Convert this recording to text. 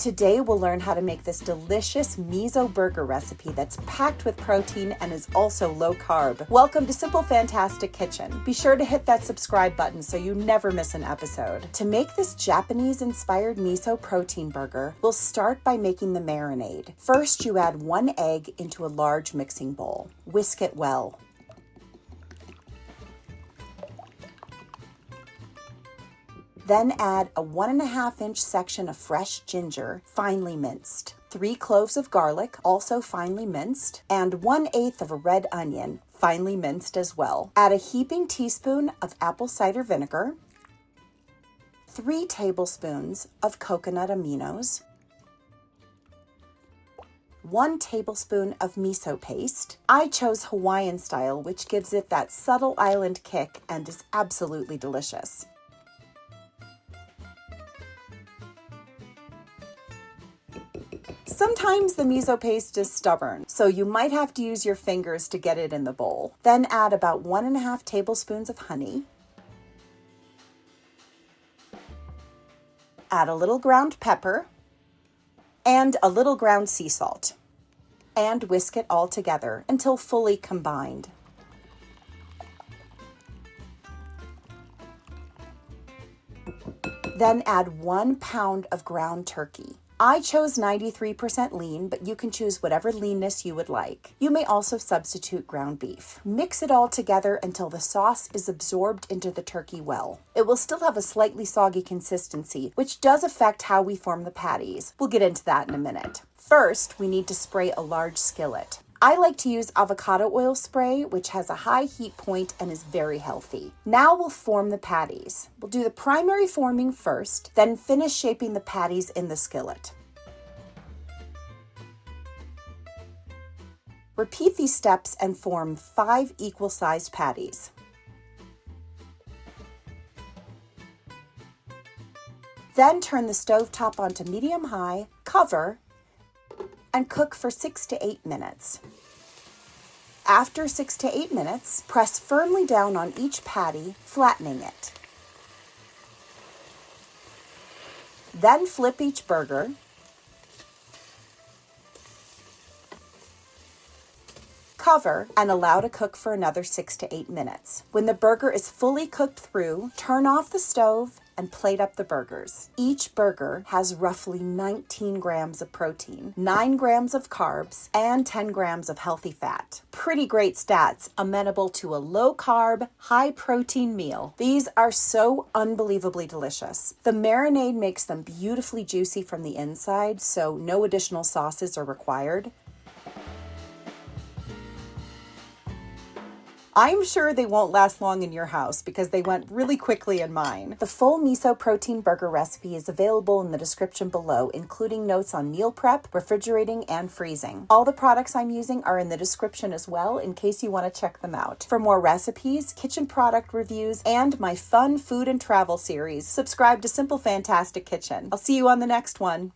Today we'll learn how to make this delicious miso burger recipe that's packed with protein and is also low carb. Welcome to Simple Fantastic Kitchen. Be sure to hit that subscribe button so you never miss an episode. To make this Japanese-inspired miso protein burger, we'll start by making the marinade. First, you add 1 egg into a large mixing bowl. Whisk it well. Then add a 1.5-inch section of fresh ginger, finely minced, 3 cloves of garlic, also finely minced, and 1/8 of a red onion, finely minced as well. Add a heaping teaspoon of apple cider vinegar, 3 tablespoons of coconut aminos, 1 tablespoon of miso paste. I chose Hawaiian style, which gives it that subtle island kick and is absolutely delicious. Sometimes the miso paste is stubborn, so you might have to use your fingers to get it in the bowl. Then add about 1.5 tablespoons of honey. Add a little ground pepper and a little ground sea salt. And whisk it all together until fully combined. Then add 1 pound of ground turkey. I chose 93% lean, but you can choose whatever leanness you would like. You may also substitute ground beef. Mix it all together until the sauce is absorbed into the turkey well. It will still have a slightly soggy consistency, which does affect how we form the patties. We'll get into that in a minute. First, we need to spray a large skillet. I like to use avocado oil spray, which has a high heat point and is very healthy. Now we'll form the patties. We'll do the primary forming first, then finish shaping the patties in the skillet. Repeat these steps and form 5 equal-sized patties. Then turn the stovetop onto medium-high, cover, and cook for 6 to 8 minutes. After 6 to 8 minutes, press firmly down on each patty, flattening it. Then flip each burger. Cover and allow to cook for another 6 to 8 minutes. When the burger is fully cooked through, turn off the stove and plate up the burgers. Each burger has roughly 19 grams of protein, 9 grams of carbs, and 10 grams of healthy fat. Pretty great stats, amenable to a low-carb, high-protein meal. These are so unbelievably delicious. The marinade makes them beautifully juicy from the inside, so no additional sauces are required. I'm sure they won't last long in your house because they went really quickly in mine. The full miso protein burger recipe is available in the description below, including notes on meal prep, refrigerating, and freezing. All the products I'm using are in the description as well in case you want to check them out. For more recipes, kitchen product reviews, and my fun food and travel series, subscribe to Simple Fantastic Kitchen. I'll see you on the next one.